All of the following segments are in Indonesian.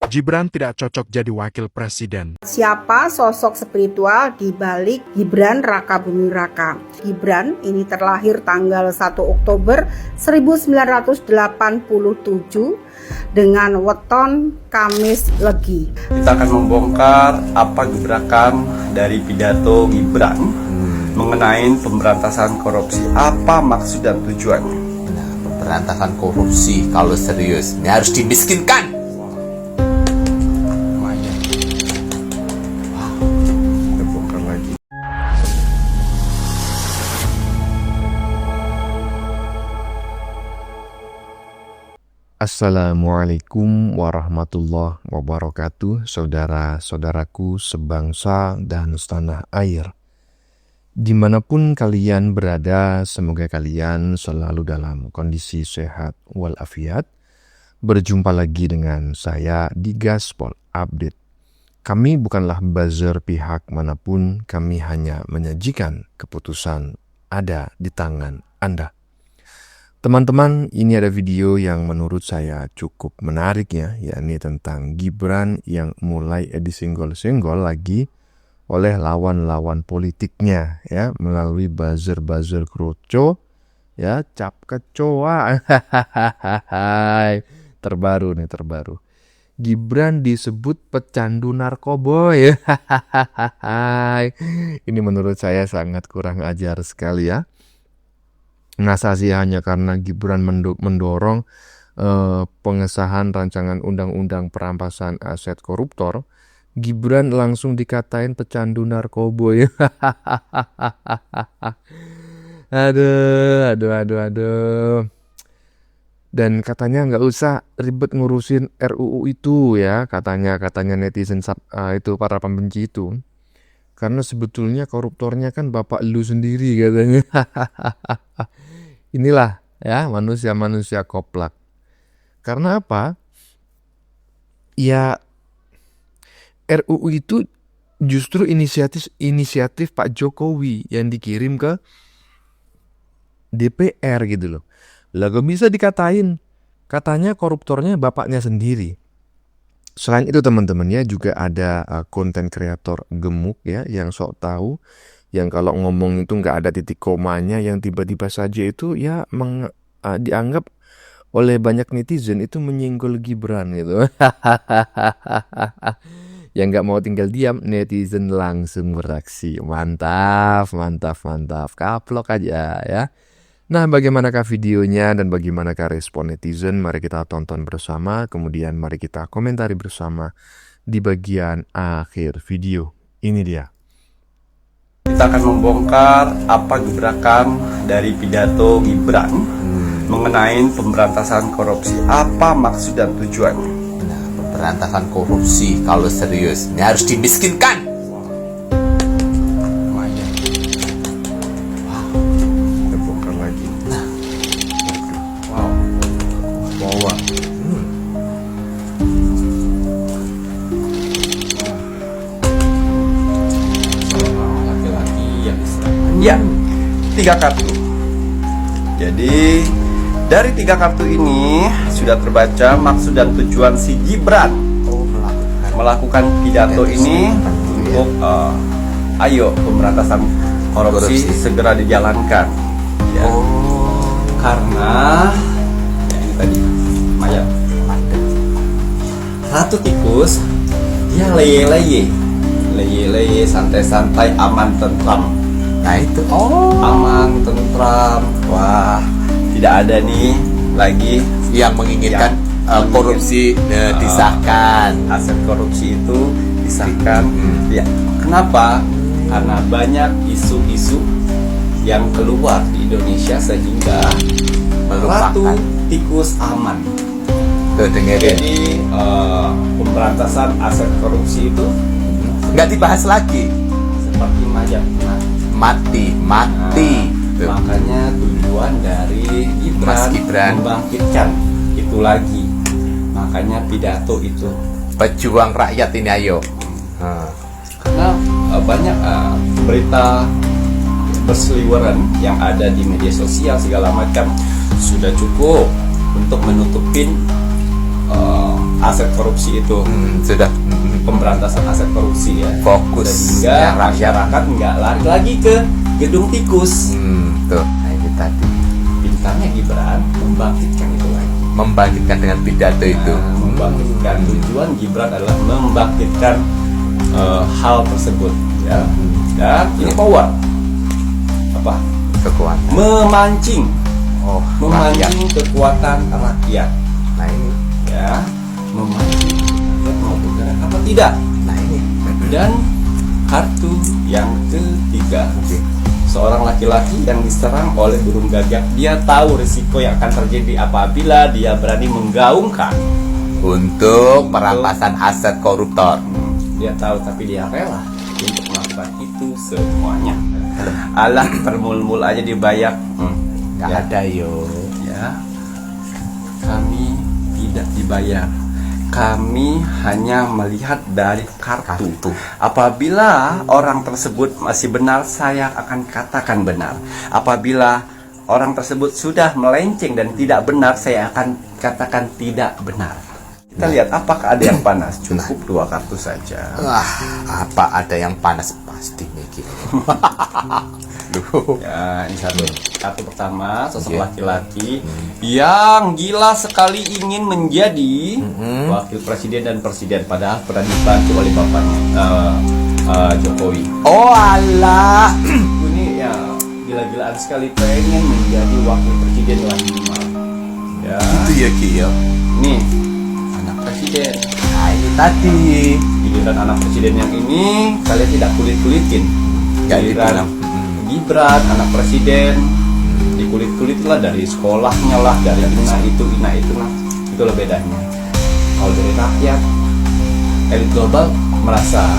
Gibran tidak cocok jadi wakil presiden. Siapa sosok spiritual di balik Gibran Raka Buming Raka? Gibran ini terlahir tanggal 1 Oktober 1987 dengan weton Kamis Legi. Kita akan membongkar apa gebrakan dari pidato Gibran mengenai pemberantasan korupsi. Apa maksud dan tujuannya? Nah, pemberantasan korupsi kalau serius ini harus dimiskinkan. Assalamualaikum warahmatullahi wabarakatuh, saudara-saudaraku sebangsa dan setanah air. Dimanapun kalian berada, semoga kalian selalu dalam kondisi sehat walafiat. Berjumpa lagi dengan saya di Gaspol Update. Kami bukanlah buzzer pihak manapun, kami hanya menyajikan keputusan ada di tangan Anda. Teman-teman, ini ada video yang menurut saya cukup menarik ya, yakni tentang Gibran yang mulai disenggol-senggol lagi oleh lawan-lawan politiknya ya, melalui buzzer-buzzer kroco ya, cap kecoa. terbaru. Gibran disebut pecandu narkoboy. Ini menurut saya sangat kurang ajar sekali ya. Masa sih hanya karena Gibran mendorong pengesahan rancangan undang-undang perampasan aset koruptor, Gibran langsung dikatain pecandu narkoboy. Aduh. Dan katanya nggak usah ribet ngurusin RUU itu ya, katanya netizen itu, para pembenci itu. Karena sebetulnya koruptornya kan bapak lu sendiri katanya. Inilah ya manusia-manusia koplak. Karena apa? Ya RUU itu justru inisiatif Pak Jokowi yang dikirim ke DPR gitu loh. Lah kok bisa dikatain? Katanya koruptornya bapaknya sendiri. Selain itu teman-teman ya, juga ada konten kreator gemuk ya yang sok tahu, yang kalau ngomong itu nggak ada titik komanya, yang tiba-tiba saja itu ya dianggap oleh banyak netizen itu menyenggol Gibran gitu. Yang nggak mau tinggal diam, netizen langsung beraksi. Mantap, kaplok aja ya. Nah, bagaimanakah videonya dan bagaimanakah respon netizen? Mari kita tonton bersama, kemudian mari kita komentari bersama di bagian akhir video. Ini dia. Kita akan membongkar apa gebrakan dari pidato Gibran mengenai pemberantasan korupsi. Apa maksud dan tujuannya? Nah, pemberantasan korupsi kalau serius ini harus dimiskinkan. Ya, 3 kartu. Jadi dari 3 kartu ini sudah terbaca maksud dan tujuan si Gibran melakukan pidato ini untuk ayo pemberantasan korupsi segera dijalankan ya. Karena ya ini tadi mayat Ratu Tikus, dia leye-leye, santai-santai, aman tentram. Nah itu Aman tentram. Wah, tidak ada nih lagi yang menginginkan korupsi disahkan. Aset korupsi itu disahkan. Ya, kenapa? Karena banyak isu-isu yang keluar di Indonesia sehingga Ratu Tikus aman. Jadi pemberantasan aset korupsi itu nggak dibahas lagi, seperti mayat mati. Makanya tujuan dari Mas Gibran membangkitkan itu lagi. Makanya pidato itu pejuang rakyat ini, ayo. Karena banyak berita berseliweran yang ada di media sosial segala macam, sudah cukup untuk menutupin aset korupsi itu. Sudah Pemberantasan aset korupsi ya. fokus Sehingga ya, rakyat. masyarakat nggak lari lagi ke gedung tikus. Tuh, nah ini tadi Pintarnya Gibran membangkitkan itu lagi. membangkitkan dengan pidato itu. Membangkitkan tujuan Gibran adalah membangkitkan hal tersebut ya. Dan ini power apa? Kekuatan. Memancing Rakyat. memancing kekuatan rakyat Nah ini, ya, memancing rakyat mau bergerak apa tidak. nah ini. Dan kartu yang ketiga, seorang laki-laki yang diserang oleh burung gagak. Dia tahu risiko yang akan terjadi apabila dia berani menggaungkan. Untuk perampasan aset koruptor. Dia tahu tapi dia rela untuk melakukan itu semuanya. Alah, permul-mul aja dibayar. Nggak Ya. ada yo. Ya, kami tidak dibayar. Kami hanya melihat dari kartu. Apabila orang tersebut masih benar, saya akan katakan benar. Apabila orang tersebut sudah melenceng dan tidak benar, saya akan katakan tidak benar. Kita lihat apakah ada yang panas. Cukup 2 kartu saja. Wah, apa ada yang panas pasti mikir. Ya, ini kartu pertama, sosok laki-laki yang gila sekali ingin menjadi wakil presiden dan presiden, padahal pernah dibantu oleh bapaknya Jokowi. Oh alah. Ini ya gila-gilaan sekali pengen menjadi wakil presiden lagi. Ya, Itu ya Ki ya. nih anak presiden. Nah ini tadi. Giliran anak presiden yang ini kalian tidak kulit-kulitin. Nggak Giliran gitu. Gibran anak presiden dikulit-kulit lah, dari sekolahnya lah, dari ina itu lah, itulah bedanya. Kalau dari rakyat, elit global merasa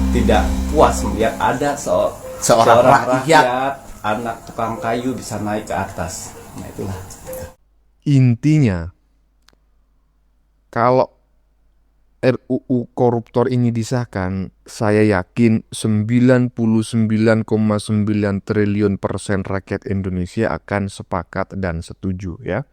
tidak puas melihat ada Seorang rakyat. anak tukang kayu bisa naik ke atas. Nah itulah. Intinya, kalau RUU koruptor ini disahkan, saya yakin 99,9 triliun persen rakyat Indonesia akan sepakat dan setuju ya.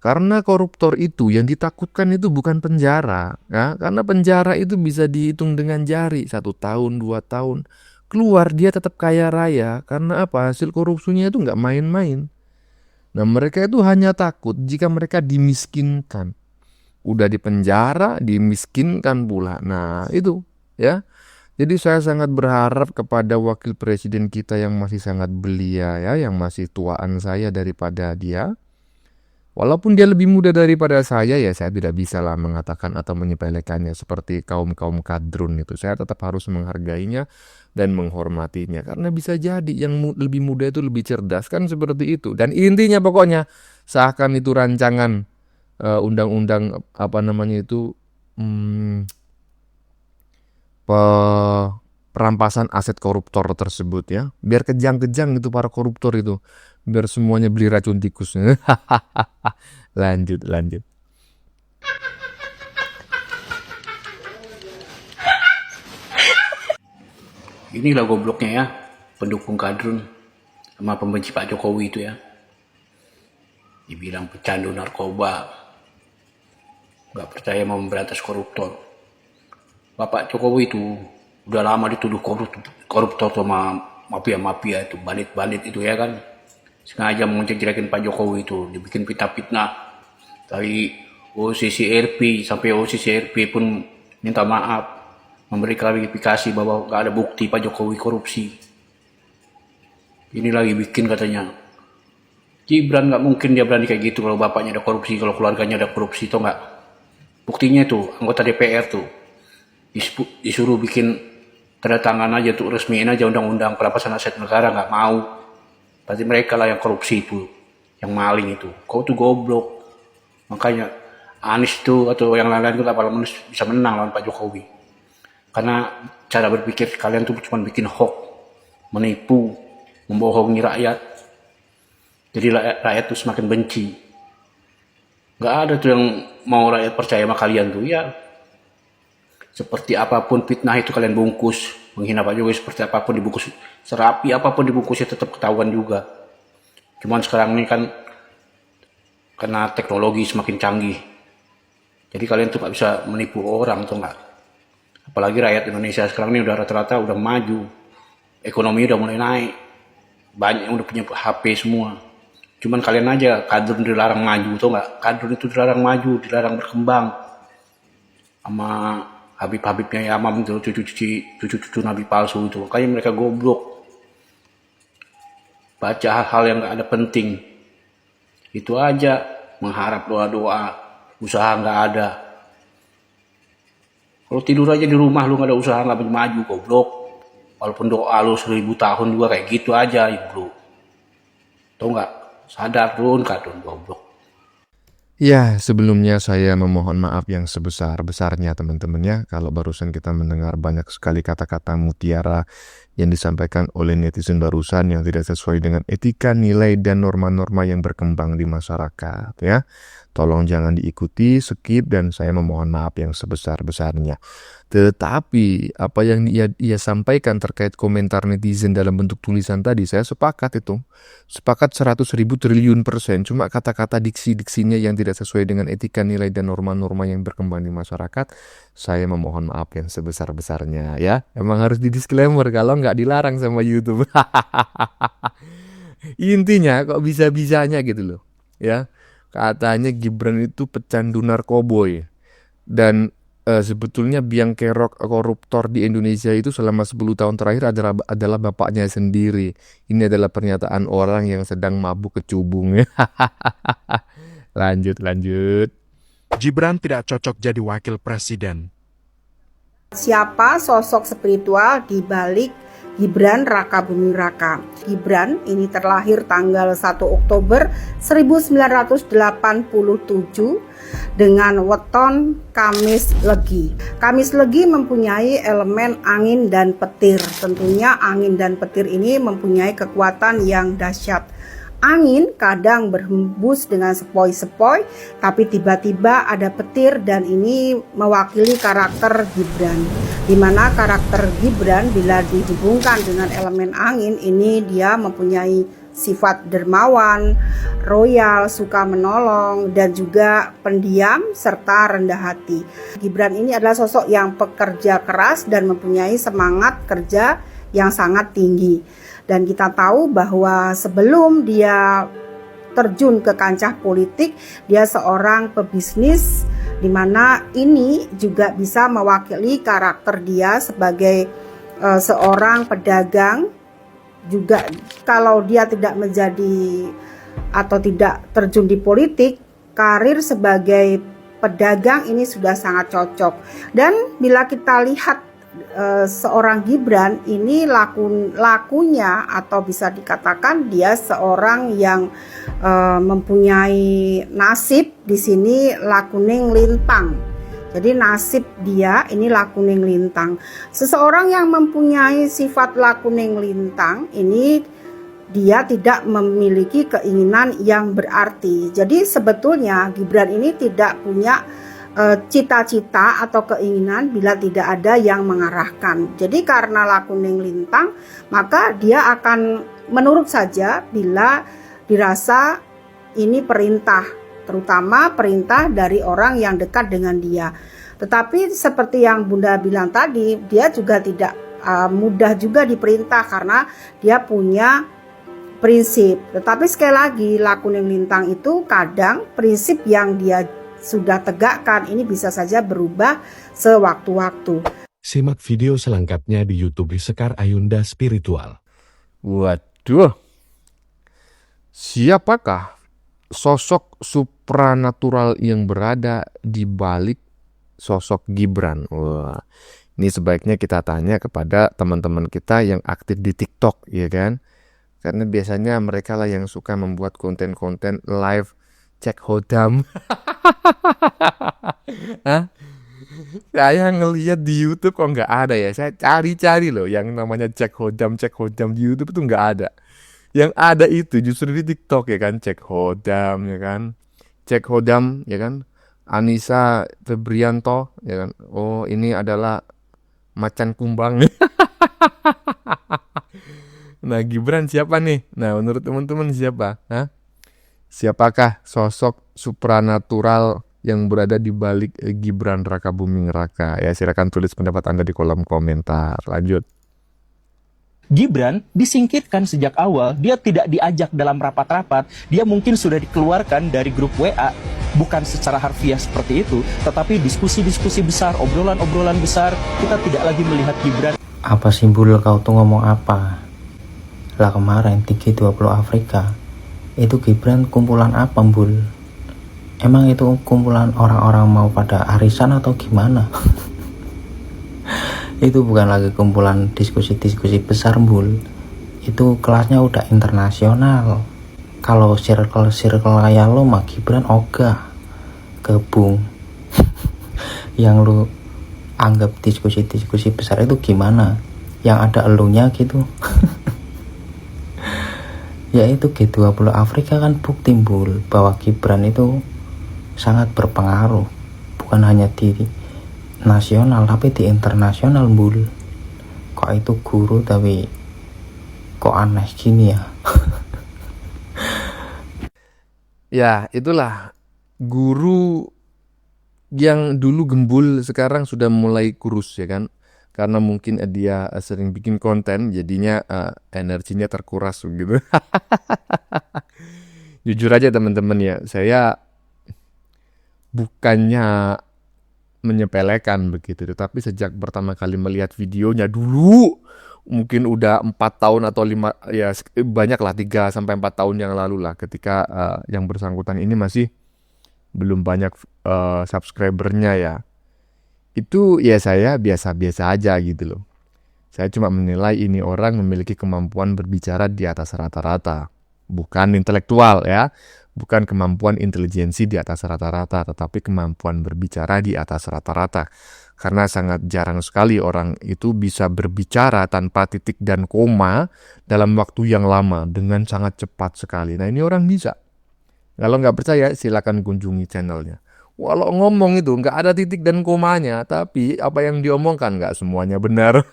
Karena koruptor itu yang ditakutkan itu bukan penjara ya. Karena penjara itu bisa dihitung dengan jari, 1 tahun, 2 tahun. Keluar dia tetap kaya raya. Karena apa? Hasil korupsinya itu nggak main-main. Nah mereka itu hanya takut jika mereka dimiskinkan. Udah di penjara, dimiskinkan pula. Nah itu ya. Jadi saya sangat berharap kepada wakil presiden kita yang masih sangat belia ya, yang masih tuaan saya daripada dia. Walaupun dia lebih muda daripada saya, ya saya tidak bisa lah mengatakan atau menyepelekannya seperti kaum-kaum kadrun itu. Saya tetap harus menghargainya dan menghormatinya. Karena bisa jadi yang lebih muda itu lebih cerdas, kan seperti itu. Dan intinya pokoknya sahkan itu rancangan undang-undang apa namanya itu perampasan aset koruptor tersebut ya, biar kejang-kejang itu para koruptor itu, biar semuanya beli racun tikus. lanjut Inilah gobloknya ya, pendukung kadrun sama pembenci Pak Jokowi itu ya. Dibilang pecandu narkoba, nggak percaya mau memberantas koruptor. Bapak Jokowi itu udah lama dituduh koruptor sama mafia-mafia itu, bandit-bandit itu ya kan. Sengaja menjelekin Pak Jokowi itu, dibikin fitnah-fitnah. Dari OCCRP sampai OCCRP pun minta maaf, memberi klarifikasi bahwa nggak ada bukti Pak Jokowi korupsi. Ini lagi bikin katanya, Gibran nggak mungkin dia berani kayak gitu kalau bapaknya ada korupsi, kalau keluarganya ada korupsi, toh nggak? Buktinya tuh anggota DPR tuh disuruh bikin tanda tangan aja tuh, resmiin aja undang-undang perampasan aset negara, nggak mau. Berarti mereka lah yang korupsi itu, yang maling itu. Kau tuh goblok. Makanya Anies tuh atau yang lain-lain tuh gak bisa menang lawan Pak Jokowi. Karena cara berpikir kalian tuh cuma bikin hoax, menipu, membohongi rakyat. Jadi rakyat tuh semakin benci. Gak ada tuh yang mau rakyat percaya sama kalian tuh ya. Seperti apapun fitnah itu kalian bungkus, menghina Pak Jokowi seperti apapun dibungkus, serapi apapun dibungkusnya tetap ketahuan juga. Cuman sekarang ini kan karena teknologi semakin canggih, Jadi kalian tuh nggak bisa menipu orang tuh nggak. Apalagi rakyat Indonesia sekarang ini udah rata-rata udah maju, ekonomi udah mulai naik, banyak yang udah punya HP semua. Cuman kalian aja kadrun dilarang maju tuh nggak. Kadrun itu dilarang maju, dilarang berkembang. Sama Habib-habibnya Yamam itu, cucu-cucu Nabi palsu itu. Makanya mereka goblok. Baca hal-hal yang nggak ada penting. Itu aja, mengharap doa-doa, usaha nggak ada. Kalau tidur aja di rumah lu nggak ada usaha, nggak maju, goblok. Walaupun doa lu 1000 tahun juga kayak gitu aja, bro. Tau nggak? Sadar dun, kadun, goblok. Ya, sebelumnya saya memohon maaf yang sebesar-besarnya teman-teman ya, kalau barusan kita mendengar banyak sekali kata-kata mutiara yang disampaikan oleh netizen barusan yang tidak sesuai dengan etika, nilai, dan norma-norma yang berkembang di masyarakat ya. Tolong jangan diikuti, skip, dan saya memohon maaf yang sebesar-besarnya. Tetapi apa yang ia sampaikan terkait komentar netizen dalam bentuk tulisan tadi, saya sepakat itu. Sepakat 100.000 triliun %. Cuma kata-kata diksi-diksinya yang tidak sesuai dengan etika, nilai, dan norma-norma yang berkembang di masyarakat, saya memohon maaf yang sebesar-besarnya ya. Emang harus di disclaimer kalau nggak dilarang sama YouTube. Intinya kok bisa-bisanya gitu loh ya. Katanya Gibran itu pecandu narkoboy. Dan sebetulnya biang kerok koruptor di Indonesia itu selama 10 tahun terakhir adalah bapaknya sendiri. Ini adalah pernyataan orang yang sedang mabuk kecubung. Lanjut. Gibran tidak cocok jadi wakil presiden. Siapa sosok spiritual di balik Gibran Raka Buming Raka? Gibran ini terlahir tanggal 1 Oktober 1987 dengan weton Kamis Legi. Kamis Legi mempunyai elemen angin dan petir. Tentunya angin dan petir ini mempunyai kekuatan yang dahsyat. Angin kadang berhembus dengan sepoi-sepoi, tapi tiba-tiba ada petir dan ini mewakili karakter Gibran. Di mana karakter Gibran bila dihubungkan dengan elemen angin ini dia mempunyai sifat dermawan, royal, suka menolong, dan juga pendiam serta rendah hati. Gibran ini adalah sosok yang pekerja keras dan mempunyai semangat kerja yang sangat tinggi. Dan kita tahu bahwa sebelum dia terjun ke kancah politik, dia seorang pebisnis, di mana ini juga bisa mewakili karakter dia sebagai seorang pedagang. Juga kalau dia tidak menjadi atau tidak terjun di politik, karir sebagai pedagang ini sudah sangat cocok. Dan bila kita lihat seorang Gibran ini lakunya atau bisa dikatakan dia seorang yang mempunyai nasib di sini lakuning lintang. Jadi nasib dia ini lakuning lintang. Seseorang yang mempunyai sifat lakuning lintang ini dia tidak memiliki keinginan yang berarti. Jadi sebetulnya Gibran ini tidak punya cita-cita atau keinginan bila tidak ada yang mengarahkan. Jadi karena lakuning lintang, maka dia akan menurut saja bila dirasa ini perintah, terutama perintah dari orang yang dekat dengan dia. Tetapi seperti yang Bunda bilang tadi, dia juga tidak mudah juga diperintah karena dia punya prinsip. Tetapi sekali lagi lakuning lintang itu kadang prinsip yang dia sudah tegakkan ini bisa saja berubah sewaktu-waktu. Simak video selengkapnya di YouTube Sekar Ayunda Spiritual. Waduh. Siapakah sosok supranatural yang berada di balik sosok Gibran? Wah, ini sebaiknya kita tanya kepada teman-teman kita yang aktif di TikTok, ya kan? Karena biasanya mereka lah yang suka membuat konten-konten live cek hodam. Hah? Saya ngelihat di YouTube kok nggak ada ya. Saya cari-cari loh yang namanya cek hodam di YouTube itu nggak ada. Yang ada itu justru di TikTok ya kan, cek hodam ya kan, cek hodam ya kan, Anissa Febrianto ya kan. Oh ini adalah macan kumbang. Nah Gibran siapa nih? Nah menurut teman-teman siapa? Hah? Siapakah sosok supranatural yang berada di balik Gibran Rakabuming Raka? Ya, silakan tulis pendapat Anda di kolom komentar. Lanjut. Gibran disingkirkan sejak awal, dia tidak diajak dalam rapat-rapat, dia mungkin sudah dikeluarkan dari grup WA, bukan secara harfiah seperti itu, tetapi diskusi-diskusi besar, obrolan-obrolan besar, kita tidak lagi melihat Gibran. Apa sih Bul, kau tuh ngomong apa? Lah kemarin di G20 Afrika, itu Gibran kumpulan apa Bul? Emang itu kumpulan orang-orang mau pada arisan atau gimana? Itu bukan lagi kumpulan diskusi-diskusi besar Bul, itu kelasnya udah internasional. Kalau circle kayak lo mah Gibran ogah gabung. Yang lo anggap diskusi-diskusi besar itu gimana? Yang ada elunya gitu. Ya itu G20 Afrika kan bukti Bul bahwa Gibran itu sangat berpengaruh, bukan hanya di nasional tapi di internasional Bul. Kok itu guru tapi kok aneh gini ya. Ya, itulah guru yang dulu gembul sekarang sudah mulai kurus ya kan. Karena mungkin dia sering bikin konten jadinya energinya terkuras gitu. Jujur aja teman-teman ya, saya bukannya menyepelekan begitu, tetapi sejak pertama kali melihat videonya dulu, mungkin udah 4 tahun atau 5, ya banyak lah 3-4 tahun yang lalu lah, ketika yang bersangkutan ini masih belum banyak subscribernya ya. Itu ya saya biasa-biasa aja gitu loh. Saya cuma menilai ini orang memiliki kemampuan berbicara di atas rata-rata. Bukan intelektual ya. Bukan kemampuan intelijensi di atas rata-rata, tetapi kemampuan berbicara di atas rata-rata. Karena sangat jarang sekali orang itu bisa berbicara tanpa titik dan koma dalam waktu yang lama dengan sangat cepat sekali. Nah ini orang bisa. Kalau nggak percaya silakan kunjungi channelnya. Walau ngomong itu nggak ada titik dan komanya, tapi apa yang diomongkan nggak semuanya benar.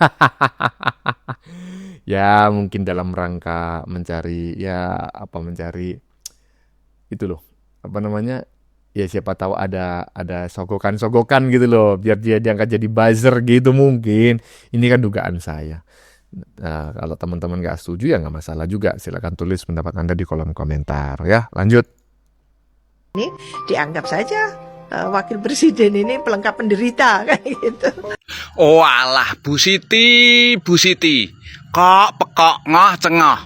Ya mungkin dalam rangka mencari itu loh, apa namanya, ya siapa tahu ada sogokan-sogokan gitu loh, biar dia diangkat jadi buzzer gitu mungkin. Ini kan dugaan saya. Nah, kalau teman-teman nggak setuju ya nggak masalah juga, silakan tulis pendapat Anda di kolom komentar ya. Lanjut. Ini dianggap saja wakil presiden ini pelengkap penderita kayak gitu. Oh alah Bu Siti, kok pekok ngoh cengoh.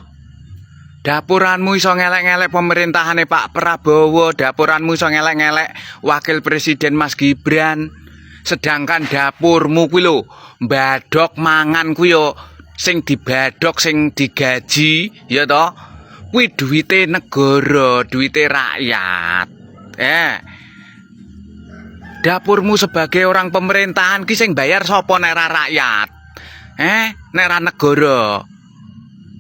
Dapuranmu iso ngelek-ngelek pemerintahane Pak Prabowo, dapuranmu iso ngelek-ngelek wakil presiden Mas Gibran. Sedangkan dapurmu kuwi lho, mbadok mangan kuwi yo sing dibadok sing digaji, ya toh. Kuwi duwite negara, duwite rakyat. Dapurmu sebagai orang pemerintahan ki sing bayar sapa nek ra rakyat? Nek ra negara.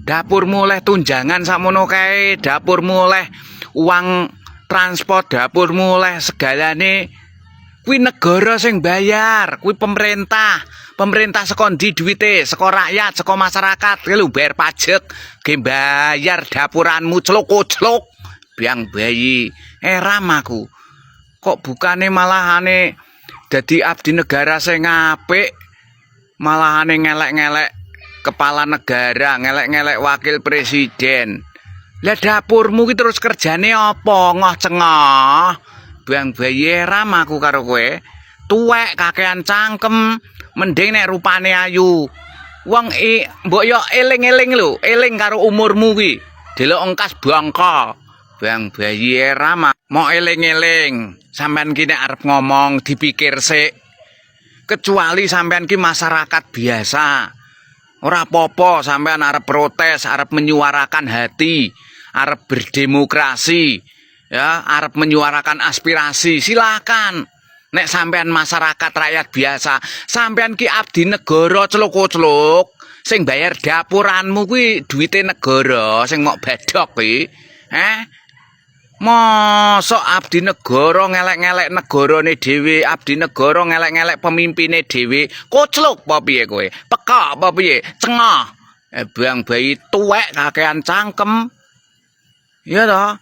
Dapurmu oleh tunjangan sakmono kae, dapurmu oleh uang transport, dapurmu oleh segalane kuwi negara sing bayar, kuwi pemerintah. Pemerintah saka ndi duwite? Saka rakyat, saka masyarakat. Lho bayar pajak, ge bayar dapuranmu celuk-celuk. Biang bayi, ram aku. Kok bukane malahane dadi abdi negara sing apik, malahane ngelek-ngelek kepala negara, ngelek-ngelek wakil presiden. Lah dapurmu ki terus kerjane apa? Ngoh cengah. Bang bayi ram aku karo kowe. Tuwek kakean cangkem, mending nek rupane ayu. Wong mbok yo eling-eling lho, eling karo umurmu ki. Delok engkas bangka. Bang bayi ram mau eling-eling. Sampean ki nek arep ngomong dipikir sik. Kecuali sampean ki masyarakat biasa. Ora apa-apa sampean arep protes, arep menyuarakan hati, arep berdemokrasi, ya, arep menyuarakan aspirasi, silakan. Nek sampean masyarakat rakyat biasa, sampean ki abdi negara celuk-celuk, sing bayar dapuranmu kuwi duwite negara, sing mok badok kuwi. Mosok abdi negara ngelek-ngelek negarane dhewe, abdi negara ngelek-ngelek pemimpine dhewe. Kocluk apa piye kowe? Pekak apa piye? Cengah. Bang bayi tuwek kakean cangkem. Ya toh?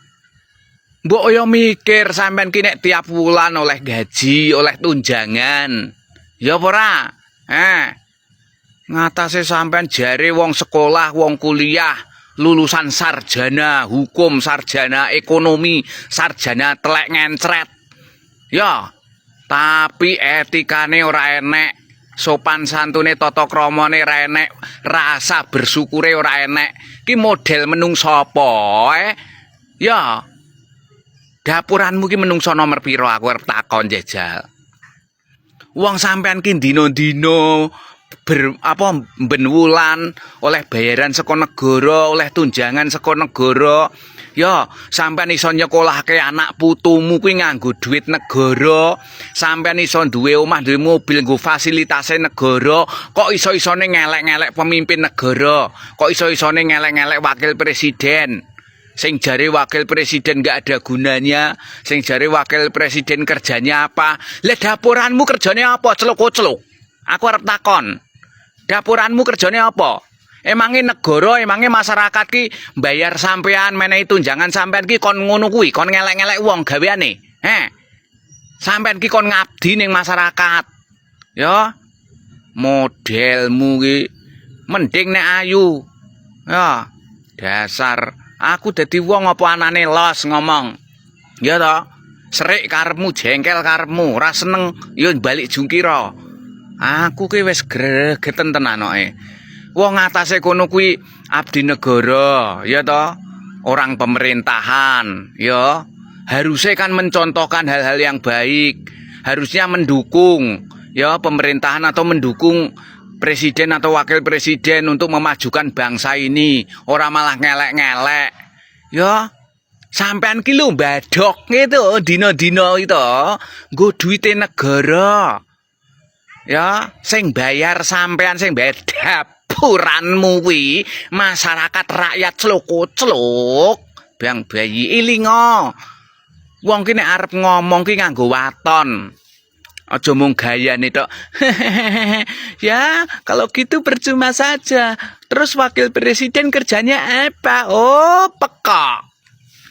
Mbok yo mikir sampean ki nek tiap wulan oleh gaji, oleh tunjangan. Ya apa ora? Ngatasé sampean jare wong sekolah, wong kuliah, lulusan sarjana hukum, sarjana ekonomi, sarjana telek ngencret. Ya, tapi etikane ora enek, sopan santune tata kramane ora enek, rasa bersyukure ora enek. Ki model menungso apa, Ya. Dapuranmu ki menungso nomor piro aku arep takon jajal. Wong sampean ki dino-dino ben wulan oleh bayaran saka negara, oleh tunjangan saka negara. Ya, sampean iso nyekolahke anak putumu kuwi nganggo duit negara. Sampean iso duwe omah, duwe mobil nggo fasilitase negara. Kok iso-isone ngelek-ngelek pemimpin negara? Kok iso-isone ngelek-ngelek wakil presiden? Sing jare wakil presiden gak ada gunanya, sing jare wakil presiden kerjanya apa? Lah dapuranmu kerjanya apa? Celuk-celuk. Aku arep takon. Dapuranmu kerjanya apa? Emangnya negara, emangnya masyarakat ki bayar sampean menehi tunjangan sampean ki kon ngono kuwi, kon ngelek-ngelek wong gaweane. Sampean ki kon ngabdi ning masyarakat. Ya. Modelmu ki mending nek ayu. Ya. Dasar aku dadi wong apa anane los ngomong. Ya toh? Serik karepmu, jengkel karepmu, ora seneng ya balik jungkira. Aku ki wis gregeten tenan kok. Wong atase kono kuwi abdi negara, ya toh? Orang pemerintahan, ya. Harusnya kan mencontohkan hal-hal yang baik. Harusnya mendukung ya pemerintahan atau mendukung presiden atau wakil presiden untuk memajukan bangsa ini, orang malah ngelek-ngelek. Ya, sampean ki lho badok gitu, dino-dino itu nggo duite negara. Ya, sing bayar sampean, sing bayar dapuranmu kuwi masyarakat rakyat celuk-celuk, bang bayi ilingo. Wong ki nek arep ngomong ki nganggo waton. Aja mung gayane tok. Ya, kalau gitu percuma saja. Terus wakil presiden kerjanya apa? Oh, peka.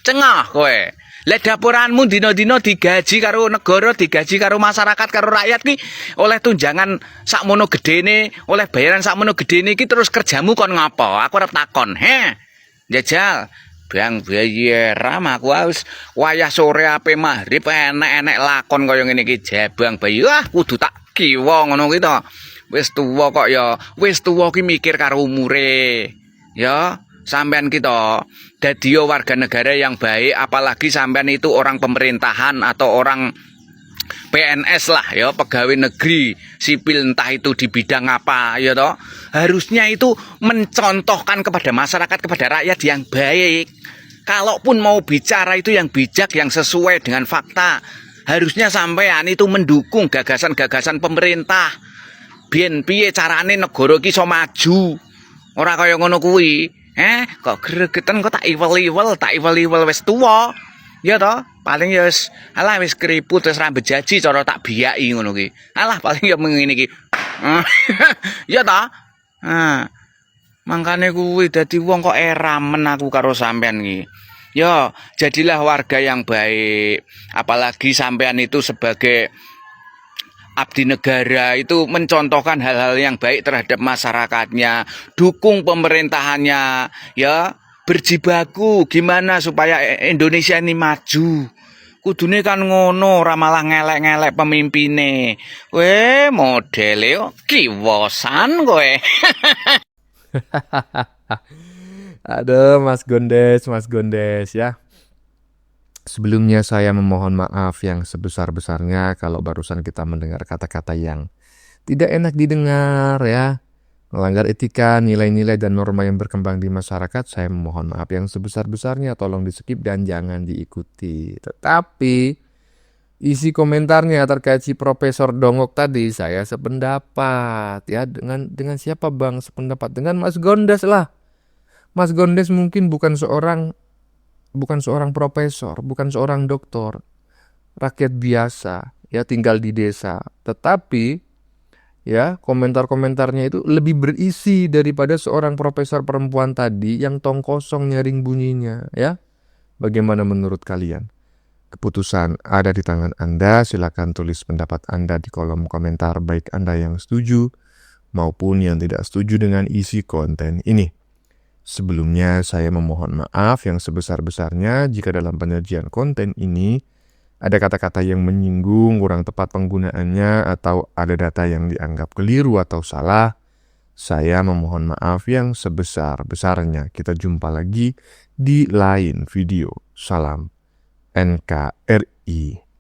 Cengah kowe. Lah dapuranmu dino-dino digaji karo negara, digaji karo masyarakat, karo rakyat ki oleh tunjangan sakmono gedene, oleh bayaran sakmono gedene ki terus kerjamu kon ngopo? Aku arep takon. Jajal. Bang bayi ram aku wis wayah sore ape maghrib enek-enek lakon kaya ngene iki jabang bayi. Wah, kudu tak kiwa ngono ki to. Wis tuwa kok ya, wis tuwa ki mikir karo umure. Ya, sampean ki to dadi warga negara yang baik, apalagi sampean itu orang pemerintahan atau orang PNS lah ya, pegawai negeri sipil entah itu di bidang apa ya toh. Harusnya itu mencontohkan kepada masyarakat, kepada rakyat yang baik. Kalaupun mau bicara itu yang bijak, yang sesuai dengan fakta. Harusnya sampean itu mendukung gagasan-gagasan pemerintah. Biyen piye carane negara ki iso maju. Ora kaya ngono kuwi. Kok gregeten kok tak iwel-iwel wis tuwa. Ya toh, paling ya wis alah wis keriput wis rambut jaji cara tak biyaki ngono ki. Alah paling ya ngene iki. Ya toh? Mangkane kuwi dadi wong kok eramen aku karo sampean iki. Ya, jadilah warga yang baik. Apalagi sampean itu sebagai abdi negara itu mencontohkan hal-hal yang baik terhadap masyarakatnya, dukung pemerintahannya, ya. Berjibaku gimana supaya Indonesia ini maju. Kudune kan ngono, ora malah ngelek-ngelek pemimpine. Kowe modele kiwosan kowe. Aduh, Mas Gondes ya. Sebelumnya saya memohon maaf yang sebesar-besarnya kalau barusan kita mendengar kata-kata yang tidak enak didengar ya. Melanggar etika, nilai-nilai dan norma yang berkembang di masyarakat, saya memohon maaf yang sebesar-besarnya, tolong di-skip dan jangan diikuti. Tetapi isi komentarnya terkait si Profesor Dongok tadi, saya sependapat ya. Dengan siapa Bang sependapat? Dengan Mas Gondes lah. Mas Gondes mungkin bukan seorang profesor, bukan seorang doktor, rakyat biasa ya, tinggal di desa. Tetapi ya, komentar-komentarnya itu lebih berisi daripada seorang profesor perempuan tadi yang tong kosong nyaring bunyinya ya. Bagaimana menurut kalian? Keputusan ada di tangan Anda. Silakan tulis pendapat Anda di kolom komentar, baik Anda yang setuju maupun yang tidak setuju dengan isi konten ini. Sebelumnya saya memohon maaf yang sebesar-besarnya jika dalam penyajian konten ini ada kata-kata yang menyinggung, kurang tepat penggunaannya, atau ada data yang dianggap keliru atau salah. Saya memohon maaf yang sebesar-besarnya. Kita jumpa lagi di lain video. Salam NKRI.